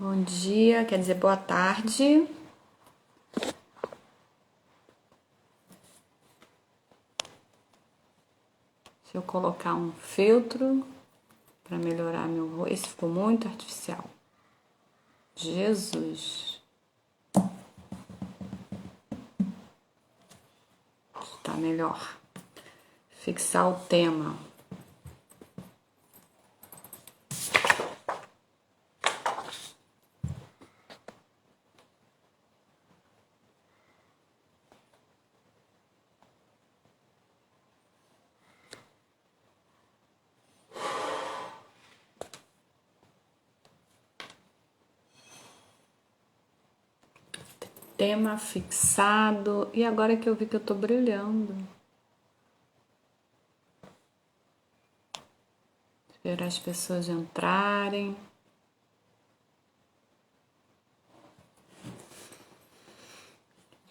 Bom dia, quer dizer boa tarde. Deixa eu colocar um filtro para melhorar meu rosto. Esse ficou muito artificial. Jesus. Tá melhor. Fixar o tema. Tema fixado. E agora que eu vi que eu tô brilhando. Esperar as pessoas entrarem.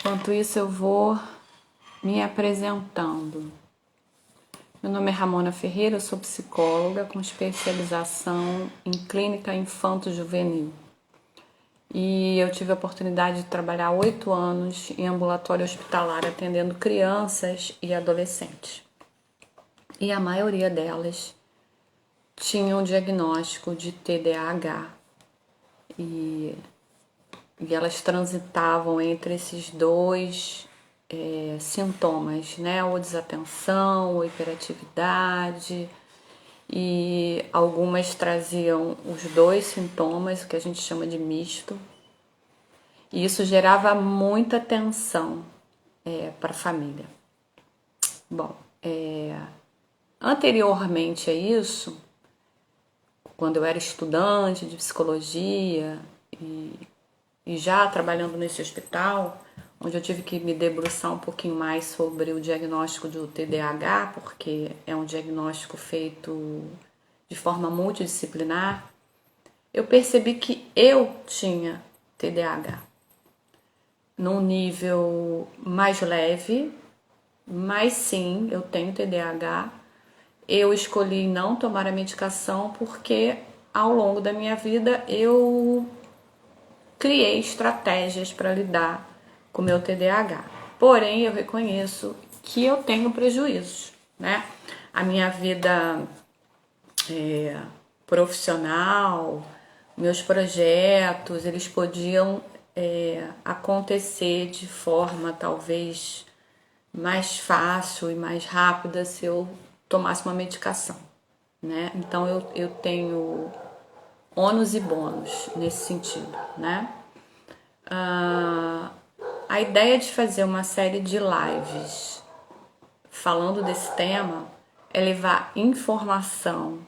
Enquanto isso, eu vou me apresentando. Meu nome é Ramona Ferreira, eu sou psicóloga com especialização em clínica infanto-juvenil. E eu tive a oportunidade de trabalhar 8 anos em ambulatório hospitalar atendendo crianças e adolescentes. E a maioria delas tinham o diagnóstico de TDAH. E elas transitavam entre esses dois sintomas, né? Ou desatenção, ou hiperatividade. E algumas traziam os dois sintomas, o que a gente chama de misto. E isso gerava muita tensão para a família. Bom, anteriormente a isso, quando eu era estudante de psicologia e já trabalhando nesse hospital, onde eu tive que me debruçar um pouquinho mais sobre o diagnóstico do TDAH, porque é um diagnóstico feito de forma multidisciplinar, eu percebi que eu tinha TDAH num nível mais leve, mas sim, eu tenho TDAH. Eu escolhi não tomar a medicação porque ao longo da minha vida eu criei estratégias para lidar com o meu TDAH. Porém, eu reconheço que eu tenho prejuízos, né? A minha vida profissional, meus projetos, eles podiam acontecer de forma talvez mais fácil e mais rápida se eu tomasse uma medicação, né? Então eu tenho ônus e bônus nesse sentido, né? A ideia de fazer uma série de lives falando desse tema é levar informação,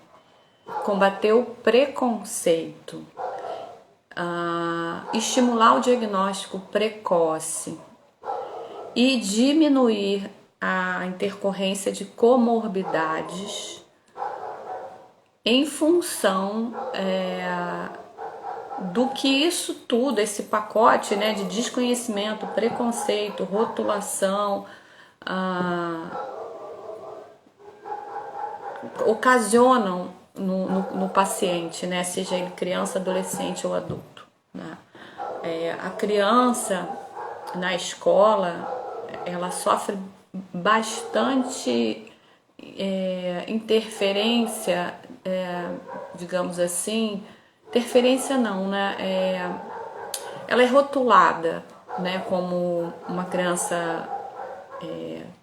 combater o preconceito, estimular o diagnóstico precoce e diminuir a intercorrência de comorbidades em função do que isso tudo, esse pacote, né, de desconhecimento, preconceito, rotulação, ocasionam no paciente, né, seja ele criança, adolescente ou adulto, né? A criança na escola ela sofre bastante interferência, digamos assim, interferência não, né? Ela é rotulada, né, como uma criança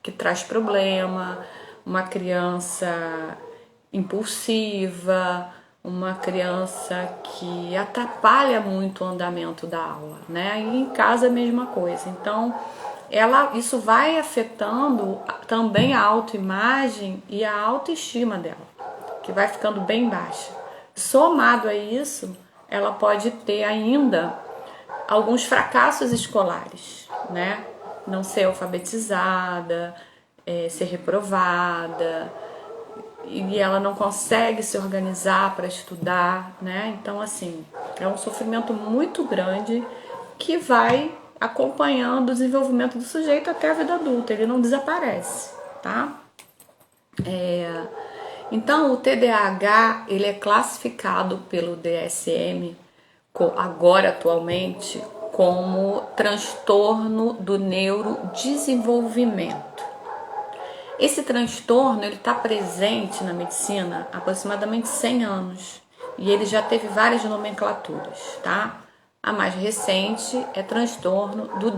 que traz problema, uma criança impulsiva, uma criança que atrapalha muito o andamento da aula, né? E em casa a mesma coisa. Então, isso vai afetando também a autoimagem e a autoestima dela, que vai ficando bem baixa. Somado a isso, ela pode ter ainda alguns fracassos escolares, né? Não ser alfabetizada, ser reprovada, e ela não consegue se organizar para estudar, né? Então, assim, é um sofrimento muito grande que vai acompanhando o desenvolvimento do sujeito até a vida adulta, ele não desaparece, tá? Então, o TDAH, ele é classificado pelo DSM agora atualmente como transtorno do neurodesenvolvimento. Esse transtorno está presente na medicina há aproximadamente 100 anos e ele já teve várias nomenclaturas, tá? A mais recente é transtorno do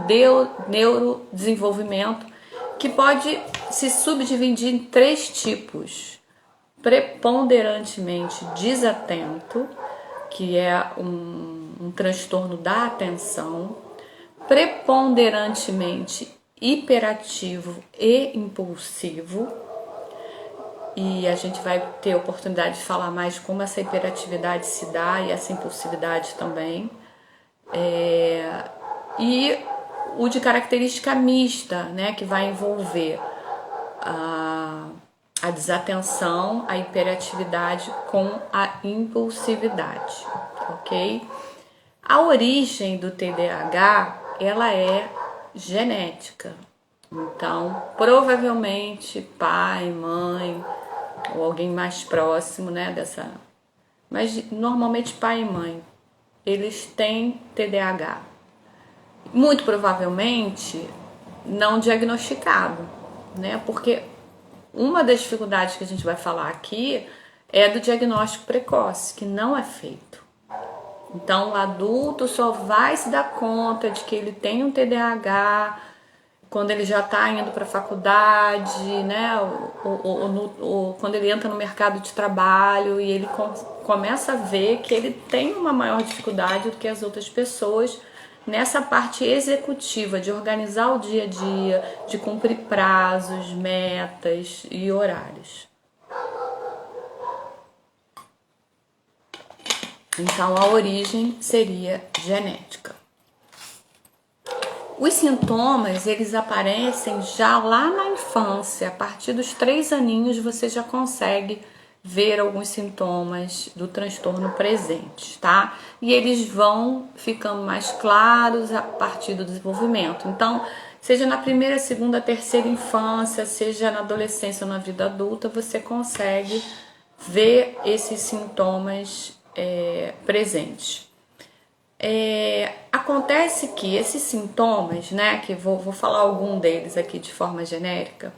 neurodesenvolvimento, que pode se subdividir em 3 tipos: preponderantemente desatento, que é um transtorno da atenção, preponderantemente hiperativo e impulsivo, e a gente vai ter oportunidade de falar mais de como essa hiperatividade se dá e essa impulsividade também, e o de característica mista, né, que vai envolver a desatenção, a hiperatividade com a impulsividade, ok? A origem do TDAH, ela é genética. Então, provavelmente pai, mãe ou alguém mais próximo, né, mas normalmente pai e mãe, eles têm TDAH. Muito provavelmente não diagnosticado, né? Porque uma das dificuldades que a gente vai falar aqui é do diagnóstico precoce, que não é feito. Então, o adulto só vai se dar conta de que ele tem um TDAH quando ele já está indo para a faculdade, né? Ou quando ele entra no mercado de trabalho e ele começa a ver que ele tem uma maior dificuldade do que as outras pessoas nessa parte executiva, de organizar o dia a dia, de cumprir prazos, metas e horários. Então, a origem seria genética. Os sintomas, eles aparecem já lá na infância. A partir dos 3 aninhos, você já consegue ver alguns sintomas do transtorno presentes, tá? E eles vão ficando mais claros a partir do desenvolvimento. Então, seja na primeira, segunda, terceira infância, seja na adolescência ou na vida adulta, você consegue ver esses sintomas presentes. Acontece que esses sintomas, né, que vou falar algum deles aqui de forma genérica: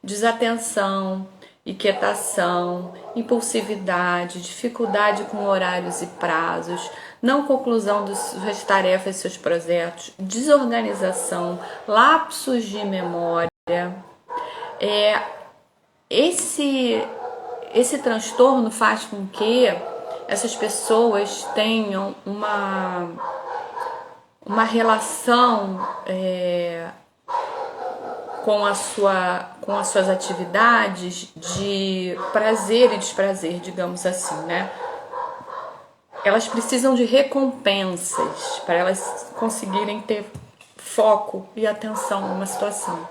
desatenção, inquietação, impulsividade, dificuldade com horários e prazos, não conclusão das suas tarefas e seus projetos, desorganização, lapsos de memória. Esse transtorno faz com que essas pessoas tenham uma relação com as suas atividades de prazer e desprazer, digamos assim, né? Elas precisam de recompensas para elas conseguirem ter foco e atenção numa situação.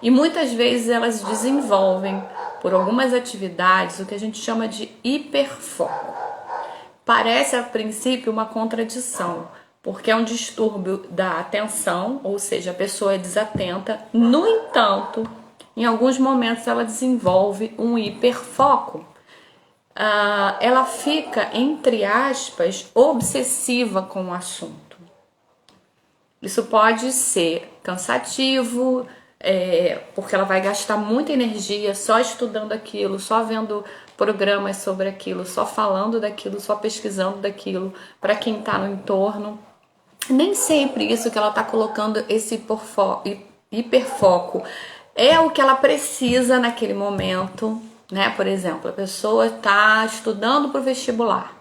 E muitas vezes elas desenvolvem, por algumas atividades, o que a gente chama de hiperfoco. Parece, a princípio, uma contradição, porque é um distúrbio da atenção, ou seja, a pessoa é desatenta. No entanto, em alguns momentos ela desenvolve um hiperfoco. Ela fica, entre aspas, obsessiva com o assunto. Isso pode ser cansativo, porque ela vai gastar muita energia só estudando aquilo, só vendo programas sobre aquilo, só falando daquilo, só pesquisando daquilo para quem está no entorno. Nem sempre isso que ela está colocando, esse hiperfoco, é o que ela precisa naquele momento, né? Por exemplo, a pessoa está estudando para o vestibular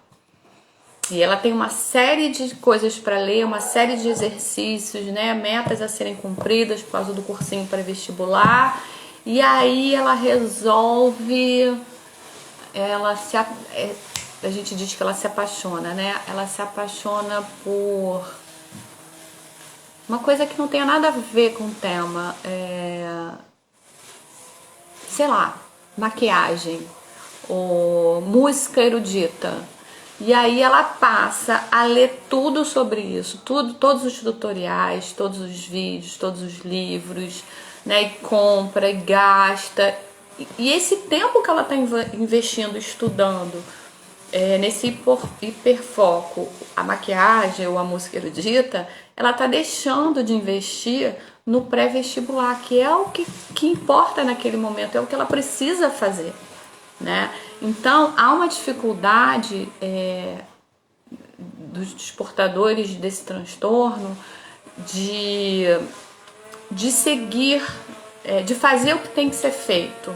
e ela tem uma série de coisas para ler, uma série de exercícios, né? Metas a serem cumpridas por causa do cursinho pré-vestibular, e aí ela resolve... a gente diz que ela se apaixona, né? Ela se apaixona por uma coisa que não tenha nada a ver com o tema, sei lá, maquiagem ou música erudita. E aí ela passa a ler tudo sobre isso, todos os tutoriais, todos os vídeos, todos os livros, né? E compra, e gasta. E esse tempo que ela está investindo, estudando nesse hiperfoco, a maquiagem ou a música erudita, ela está deixando de investir no pré-vestibular, que é o que importa naquele momento, é o que ela precisa fazer, né? Então, há uma dificuldade dos portadores desse transtorno de seguir, de fazer o que tem que ser feito,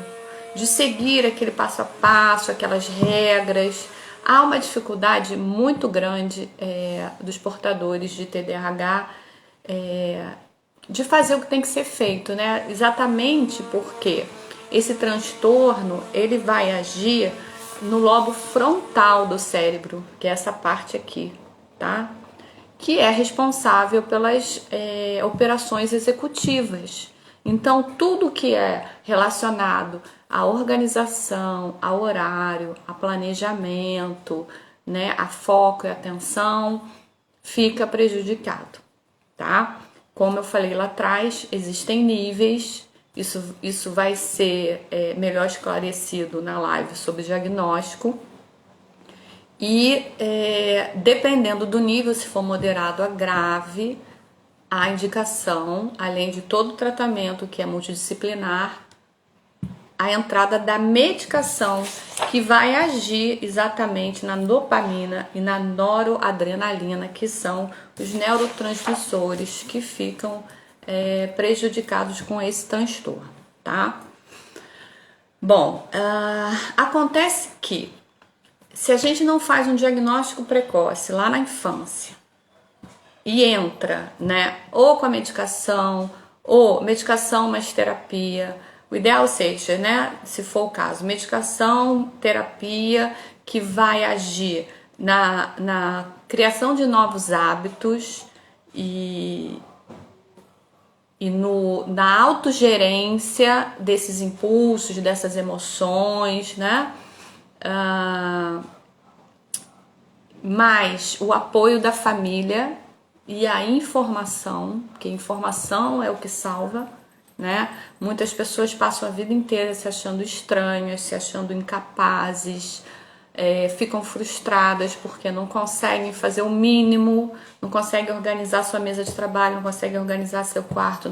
de seguir aquele passo a passo, aquelas regras. Há uma dificuldade muito grande dos portadores de TDAH de fazer o que tem que ser feito, né? Exatamente porque esse transtorno ele vai agir no lobo frontal do cérebro, que é essa parte aqui, tá? Que é responsável pelas operações executivas. Então, tudo que é relacionado à organização, ao horário, a planejamento, né, a foco e atenção, fica prejudicado, tá? Como eu falei lá atrás, existem níveis, isso vai ser melhor esclarecido na live sobre diagnóstico. E dependendo do nível, se for moderado a grave, a indicação, além de todo o tratamento que é multidisciplinar, a entrada da medicação que vai agir exatamente na dopamina e na noradrenalina, que são os neurotransmissores que ficam prejudicados com esse transtorno, tá? Bom, acontece que se a gente não faz um diagnóstico precoce lá na infância e entra, né, ou com a medicação, ou medicação mais terapia, o ideal seja, né, se for o caso, medicação, terapia que vai agir na criação de novos hábitos e na autogerência desses impulsos, dessas emoções, né? Mais o apoio da família e a informação, porque informação é o que salva, né? Muitas pessoas passam a vida inteira se achando estranhas, se achando incapazes, ficam frustradas porque não conseguem fazer o mínimo, não conseguem organizar sua mesa de trabalho, não conseguem organizar seu quarto,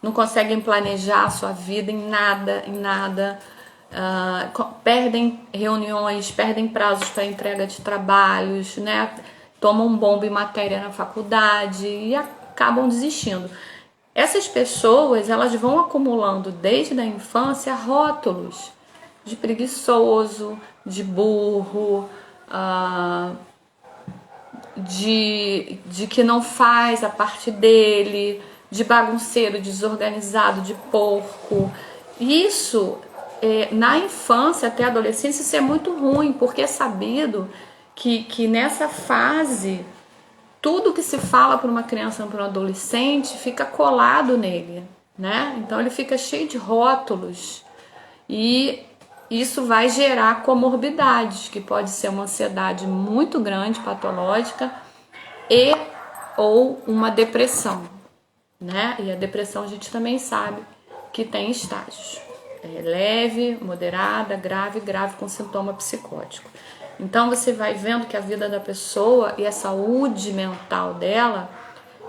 não conseguem planejar a sua vida em nada. Perdem reuniões, perdem prazos para entrega de trabalhos, né? Tomam bomba em matéria na faculdade e acabam desistindo. Essas pessoas, elas vão acumulando desde a infância rótulos de preguiçoso, de burro, de que não faz a parte dele, de bagunceiro, desorganizado, de porco. Isso, na infância até a adolescência, isso é muito ruim, porque é sabido que nessa fase, tudo que se fala para uma criança ou para um adolescente fica colado nele, né? Então ele fica cheio de rótulos e isso vai gerar comorbidades, que pode ser uma ansiedade muito grande, patológica, ou uma depressão, né? E a depressão a gente também sabe que tem estágios. Leve, moderada, grave com sintoma psicótico. Então você vai vendo que a vida da pessoa e a saúde mental dela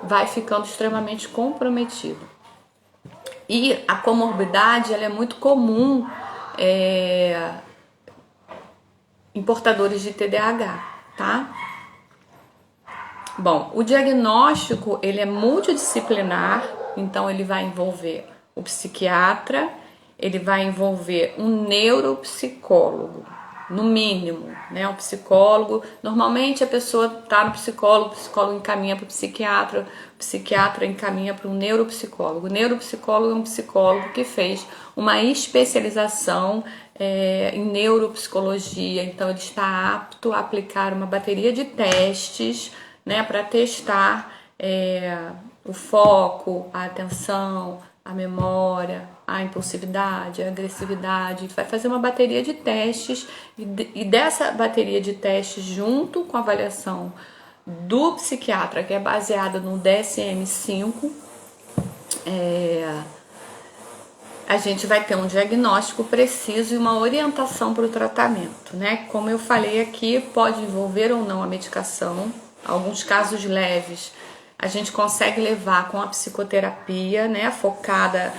vai ficando extremamente comprometida. E a comorbidade, ela é muito comum em portadores de TDAH, tá? Bom, o diagnóstico, ele é multidisciplinar, então ele vai envolver o psiquiatra, ele vai envolver um neuropsicólogo, no mínimo, né? Um psicólogo. Normalmente a pessoa está no psicólogo, o psicólogo encaminha para o psiquiatra encaminha para um neuropsicólogo. O neuropsicólogo é um psicólogo que fez uma especialização em neuropsicologia, então ele está apto a aplicar uma bateria de testes, né, para testar o foco, a atenção, a memória, a impulsividade, a agressividade. Vai fazer uma bateria de testes e dessa bateria de testes, junto com a avaliação do psiquiatra, que é baseada no DSM-5, a gente vai ter um diagnóstico preciso e uma orientação para o tratamento, né? Como eu falei aqui, pode envolver ou não a medicação. Alguns casos leves a gente consegue levar com a psicoterapia, né? Focada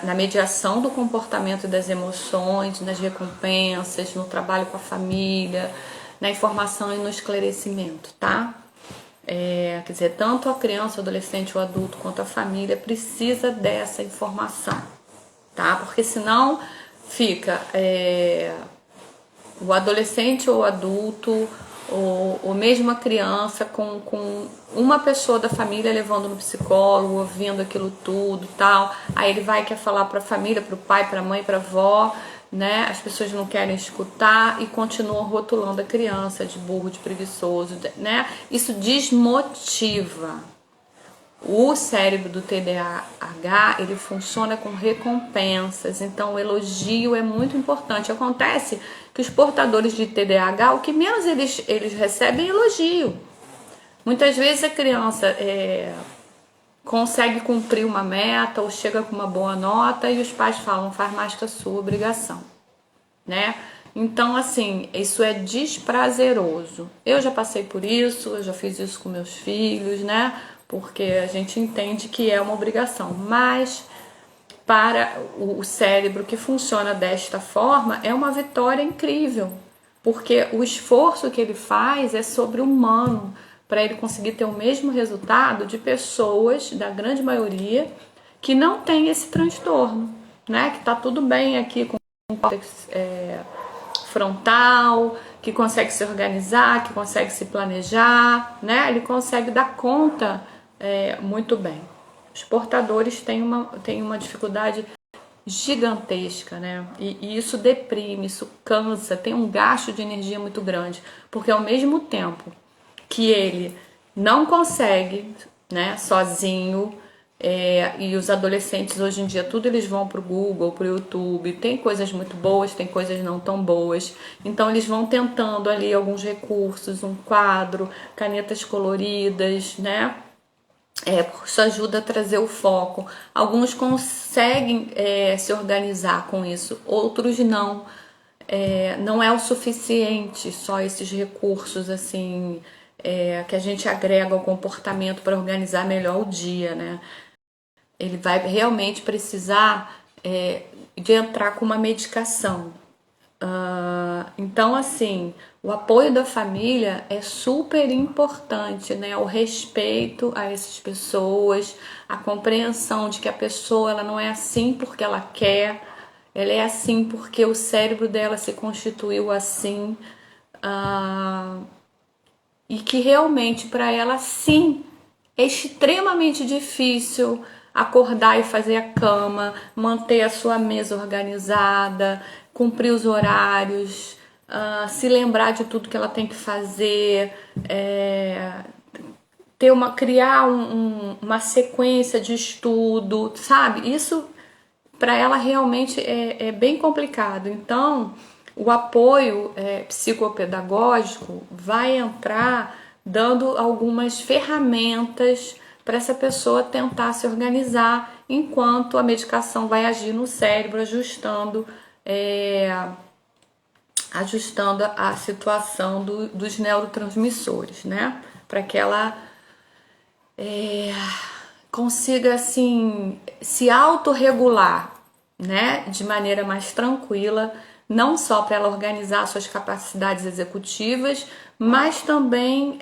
na mediação do comportamento e das emoções, nas recompensas, no trabalho com a família, na informação e no esclarecimento, tá? Quer dizer, tanto a criança, o adolescente, o adulto quanto a família precisa dessa informação, tá? Porque senão fica o adolescente ou o adulto ou mesmo a criança com uma pessoa da família levando no psicólogo, ouvindo aquilo tudo e tal. Aí ele vai quer falar para a família, para o pai, para a mãe, para a avó, né? As pessoas não querem escutar e continuam rotulando a criança de burro, de preguiçoso, né? Isso desmotiva. O cérebro do TDAH, ele funciona com recompensas, então o elogio é muito importante. Acontece que os portadores de TDAH, o que menos eles recebem é elogio. Muitas vezes a criança consegue cumprir uma meta ou chega com uma boa nota e os pais falam, faz mais que a sua obrigação, né? Então, assim, isso é desprazeroso. Eu já passei por isso, eu já fiz isso com meus filhos, né? Porque a gente entende que é uma obrigação. Mas para o cérebro que funciona desta forma, é uma vitória incrível. Porque o esforço que ele faz é sobre-humano para ele conseguir ter o mesmo resultado de pessoas, da grande maioria, que não tem esse transtorno, né? Que tá tudo bem aqui com o córtex frontal, que consegue se organizar, que consegue se planejar, né? Ele consegue dar conta muito bem. Os portadores têm uma dificuldade gigantesca, né? E isso deprime, isso cansa, tem um gasto de energia muito grande, porque ao mesmo tempo que ele não consegue, né, sozinho, e os adolescentes hoje em dia tudo eles vão pro Google, pro YouTube, tem coisas muito boas, tem coisas não tão boas, então eles vão tentando ali alguns recursos, um quadro, canetas coloridas, né? Isso ajuda a trazer o foco. Alguns conseguem se organizar com isso, outros não. Não é o suficiente só esses recursos assim que a gente agrega ao comportamento para organizar melhor o dia, né? Ele vai realmente precisar de entrar com uma medicação. Então, assim, o apoio da família é super importante, né? O respeito a essas pessoas, a compreensão de que a pessoa ela não é assim porque ela quer, ela é assim porque o cérebro dela se constituiu assim, e que realmente para ela sim é extremamente difícil acordar e fazer a cama, manter a sua mesa organizada, cumprir os horários, se lembrar de tudo que ela tem que fazer, criar uma sequência de estudo, sabe? Isso para ela realmente é bem complicado. Então, o apoio psicopedagógico vai entrar dando algumas ferramentas para essa pessoa tentar se organizar enquanto a medicação vai agir no cérebro, ajustando a situação dos neurotransmissores, né? Para que ela consiga assim se autorregular, né, de maneira mais tranquila, não só para ela organizar suas capacidades executivas, mas também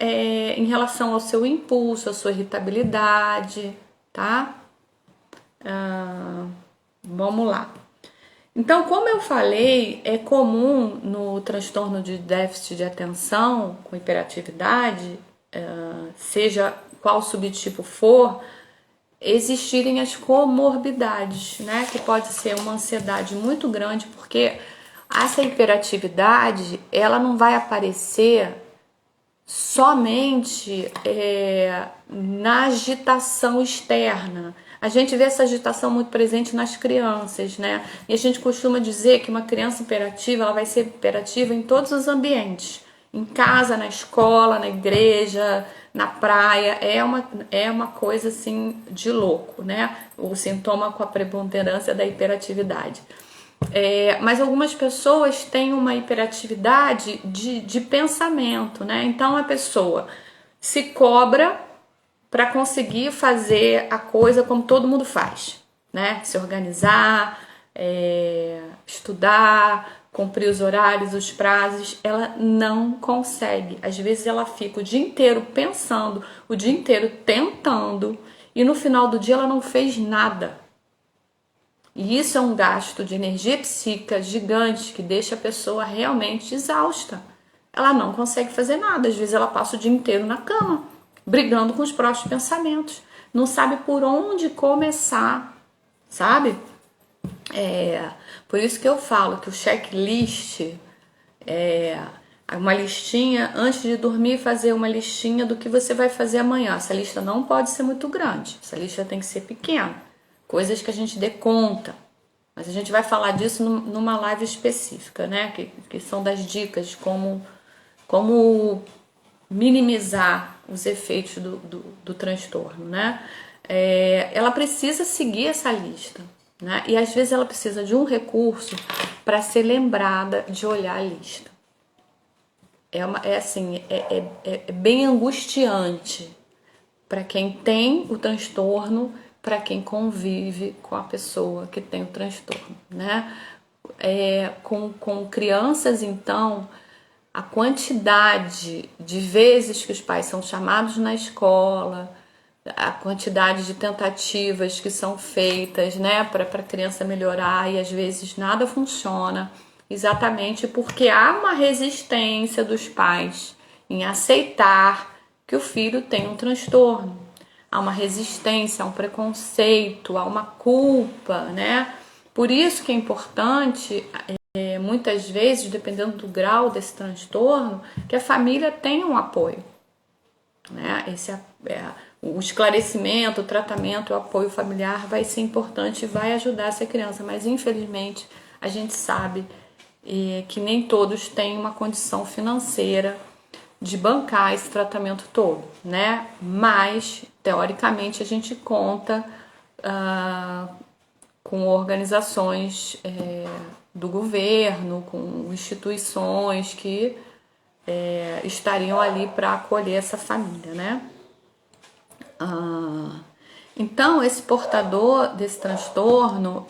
em relação ao seu impulso, à sua irritabilidade, tá? Vamos lá. Então, como eu falei, é comum no transtorno de déficit de atenção com hiperatividade, seja qual subtipo for, existirem as comorbidades, né? Que pode ser uma ansiedade muito grande, porque essa hiperatividade ela não vai aparecer somente na agitação externa. A gente vê essa agitação muito presente nas crianças, né? E a gente costuma dizer que uma criança hiperativa ela vai ser hiperativa em todos os ambientes, em casa, na escola, na igreja, na praia, é uma coisa assim de louco, né? O sintoma com a preponderância da hiperatividade. Mas algumas pessoas têm uma hiperatividade de pensamento, né? Então a pessoa se cobra para conseguir fazer a coisa como todo mundo faz, né? Se organizar, estudar, cumprir os horários, os prazos, ela não consegue. Às vezes ela fica o dia inteiro pensando, o dia inteiro tentando, e no final do dia ela não fez nada. E isso é um gasto de energia psíquica gigante que deixa a pessoa realmente exausta. Ela não consegue fazer nada. Às vezes ela passa o dia inteiro na cama, brigando com os próprios pensamentos. Não sabe por onde começar, sabe? Por isso que eu falo que o checklist é uma listinha, antes de dormir, fazer uma listinha do que você vai fazer amanhã. Essa lista não pode ser muito grande, essa lista tem que ser pequena. Coisas que a gente dê conta. Mas a gente vai falar disso numa live específica, né? Que são das dicas de como minimizar os efeitos do transtorno, né? Ela precisa seguir essa lista, né? E às vezes ela precisa de um recurso para ser lembrada de olhar a lista. É bem angustiante para quem tem o transtorno, para quem convive com a pessoa que tem o transtorno, né? Com crianças, então, a quantidade de vezes que os pais são chamados na escola, a quantidade de tentativas que são feitas, né, para a criança melhorar, e às vezes nada funciona, exatamente porque há uma resistência dos pais em aceitar que o filho tem um transtorno. Há uma resistência, há um preconceito, há uma culpa, né? Por isso que é importante, muitas vezes, dependendo do grau desse transtorno, que a família tenha um apoio, né? O esclarecimento, o tratamento, o apoio familiar vai ser importante e vai ajudar essa criança, mas infelizmente a gente sabe que nem todos têm uma condição financeira de bancar esse tratamento todo, né? Mas, teoricamente, a gente conta com organizações do governo, com instituições que estariam ali para acolher essa família, né? Então, esse portador desse transtorno,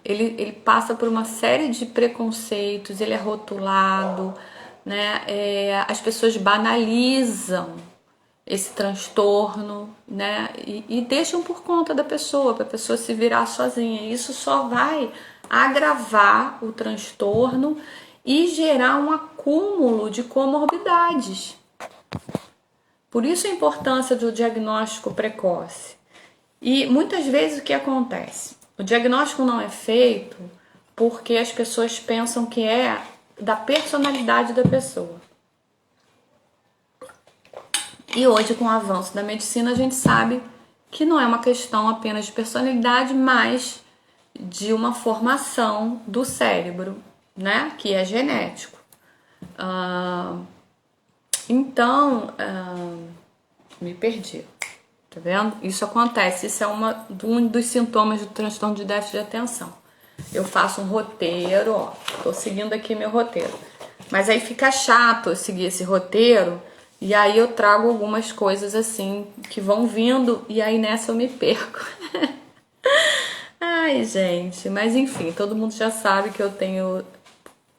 ele passa por uma série de preconceitos, ele é rotulado, né? As pessoas banalizam esse transtorno, né? E deixam por conta da pessoa, para a pessoa se virar sozinha. Isso só vai agravar o transtorno e gerar um acúmulo de comorbidades. Por isso a importância do diagnóstico precoce. E muitas vezes o que acontece? O diagnóstico não é feito porque as pessoas pensam que é da personalidade da pessoa. E hoje, com o avanço da medicina, a gente sabe que não é uma questão apenas de personalidade, mas de uma formação do cérebro, né? Que é genético. Então, me perdi. Tá vendo? Isso acontece. Isso é um dos sintomas do transtorno de déficit de atenção. Eu faço um roteiro, ó. Tô seguindo aqui meu roteiro. Mas aí fica chato eu seguir esse roteiro. E aí eu trago algumas coisas assim que vão vindo. E aí nessa eu me perco. Ai, gente. Mas enfim, todo mundo já sabe que eu tenho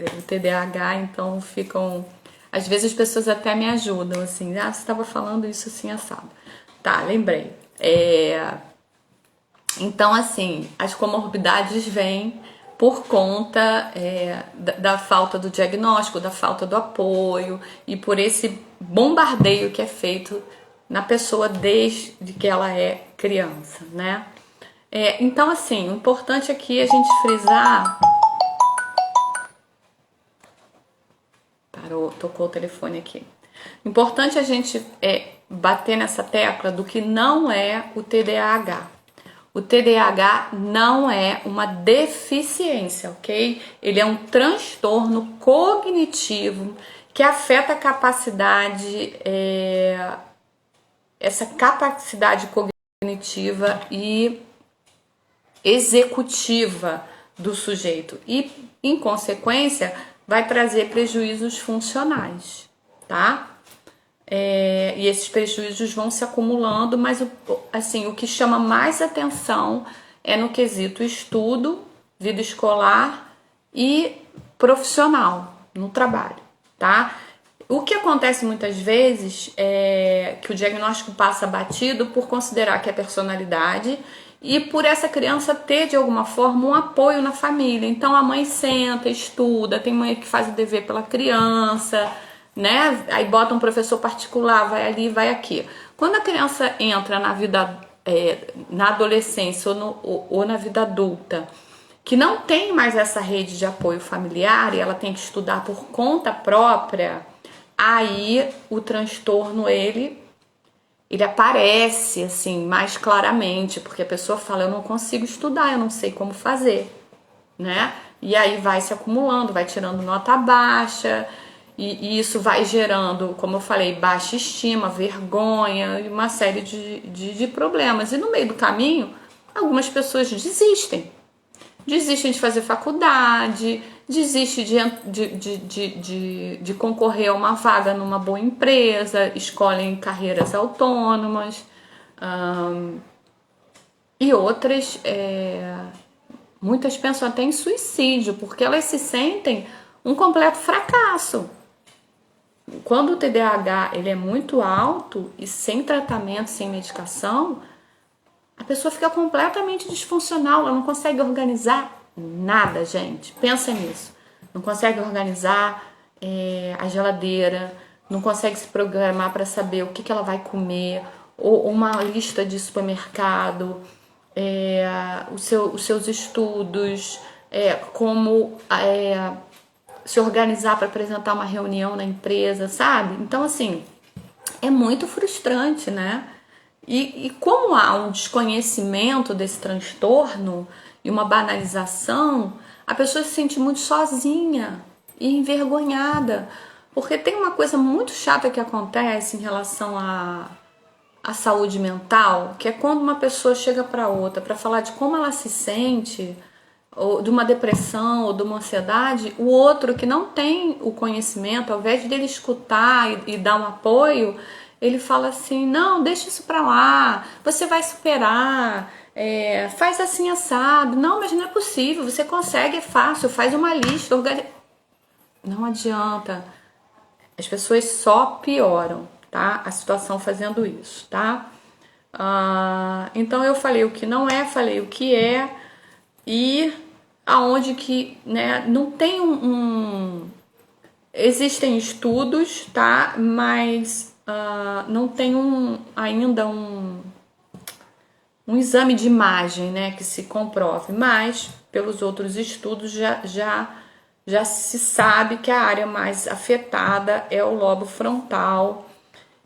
o TDAH. Então ficam... Às vezes as pessoas até me ajudam, assim. Você estava falando isso assim, assado. Tá, lembrei. Então, assim, as comorbidades vêm por conta da falta do diagnóstico, da falta do apoio e por esse bombardeio que é feito na pessoa desde que ela é criança, né? Então, assim, o importante aqui é a gente frisar... Parou, tocou o telefone aqui. Importante a gente bater nessa tecla do que não é o TDAH. O TDAH não é uma deficiência, ok? Ele é um transtorno cognitivo que afeta a capacidade, essa capacidade cognitiva e executiva do sujeito e, em consequência, vai trazer prejuízos funcionais, tá? E esses prejuízos vão se acumulando, mas assim, o que chama mais atenção é no quesito estudo, vida escolar e profissional, no trabalho, tá? O que acontece muitas vezes é que o diagnóstico passa batido por considerar que é personalidade e por essa criança ter de alguma forma um apoio na família. Então a mãe senta, estuda, tem mãe que faz o dever pela criança, né? Aí bota um professor particular, vai ali, vai aqui. Quando a criança entra na vida, na adolescência ou na vida adulta, que não tem mais essa rede de apoio familiar e ela tem que estudar por conta própria, aí o transtorno ele aparece assim mais claramente, porque a pessoa fala, eu não consigo estudar, eu não sei como fazer, né? E aí vai se acumulando, vai tirando nota baixa, e isso vai gerando, como eu falei, baixa estima, vergonha e uma série de problemas. E no meio do caminho, algumas pessoas desistem de fazer faculdade, desiste de concorrer a uma vaga numa boa empresa, escolhem carreiras autônomas, e outras, muitas pensam até em suicídio, porque elas se sentem um completo fracasso. Quando o TDAH ele é muito alto e sem tratamento, sem medicação, a pessoa fica completamente disfuncional, ela não consegue organizar nada, gente. Pensa nisso. Não consegue organizar a geladeira, não consegue se programar para saber o que ela vai comer, ou uma lista de supermercado, os seus estudos, como se organizar para apresentar uma reunião na empresa, sabe? Então, assim, é muito frustrante, né? E como há um desconhecimento desse transtorno e uma banalização, a pessoa se sente muito sozinha e envergonhada. Porque tem uma coisa muito chata que acontece em relação à saúde mental, que é quando uma pessoa chega para outra para falar de como ela se sente, ou de uma depressão ou de uma ansiedade, o outro que não tem o conhecimento, ao invés dele escutar e dar um apoio, ele fala assim, não, deixa isso pra lá, você vai superar, faz assim assado, não, mas não é possível, você consegue, é fácil, faz uma lista, não adianta, as pessoas só pioram, tá, a situação fazendo isso, tá, então eu falei o que não é, falei o que é, e aonde que, né, não tem existem estudos, tá, mas não tem ainda um exame de imagem, né, que se comprove, mas pelos outros estudos já se sabe que a área mais afetada é o lobo frontal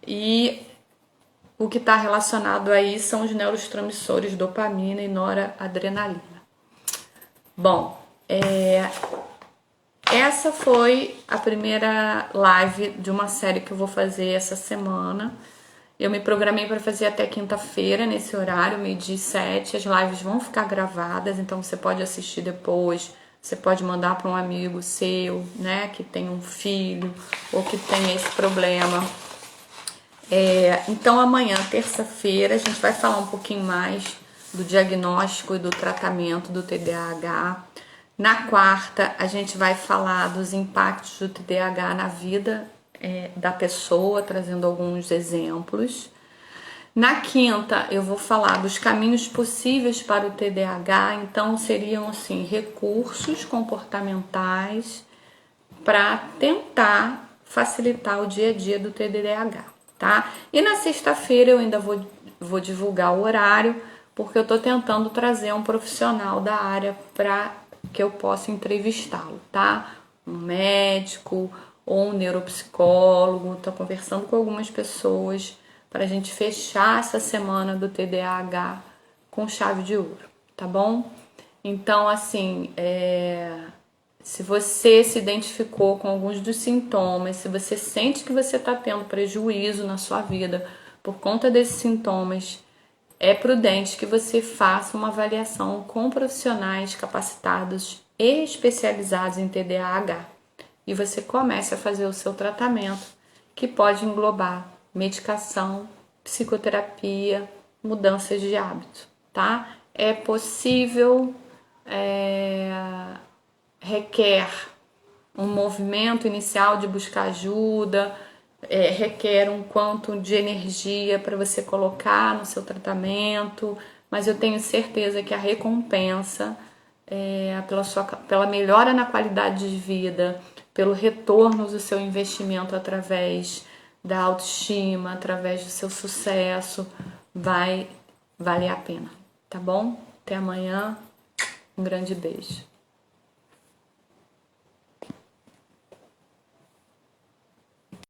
e o que está relacionado aí são os neurotransmissores dopamina e noradrenalina. Bom, essa foi a primeira live de uma série que eu vou fazer essa semana. Eu me programei para fazer até quinta-feira, nesse horário, 12h07. As lives vão ficar gravadas, então você pode assistir depois. Você pode mandar para um amigo seu, né, que tem um filho ou que tem esse problema. Então amanhã, terça-feira, a gente vai falar um pouquinho mais do diagnóstico e do tratamento do TDAH. Na quarta, a gente vai falar dos impactos do TDAH na vida da pessoa, trazendo alguns exemplos. Na quinta, eu vou falar dos caminhos possíveis para o TDAH, então seriam assim, recursos comportamentais para tentar facilitar o dia a dia do TDAH, tá? E na sexta-feira eu ainda vou divulgar o horário, porque eu tô tentando trazer um profissional da área para que eu possa entrevistá-lo, tá? Um médico ou um neuropsicólogo. Tô conversando com algumas pessoas para a gente fechar essa semana do TDAH com chave de ouro, tá bom? Então, assim, Se você se identificou com alguns dos sintomas, se você sente que você está tendo prejuízo na sua vida por conta desses sintomas, é prudente que você faça uma avaliação com profissionais capacitados e especializados em TDAH e você comece a fazer o seu tratamento, que pode englobar medicação, psicoterapia, mudanças de hábito, tá? É possível, requer um movimento inicial de buscar ajuda, requer um quanto de energia para você colocar no seu tratamento, mas eu tenho certeza que a recompensa pela melhora na qualidade de vida, pelo retorno do seu investimento através da autoestima, através do seu sucesso, vai valer a pena, tá bom? Até amanhã, um grande beijo.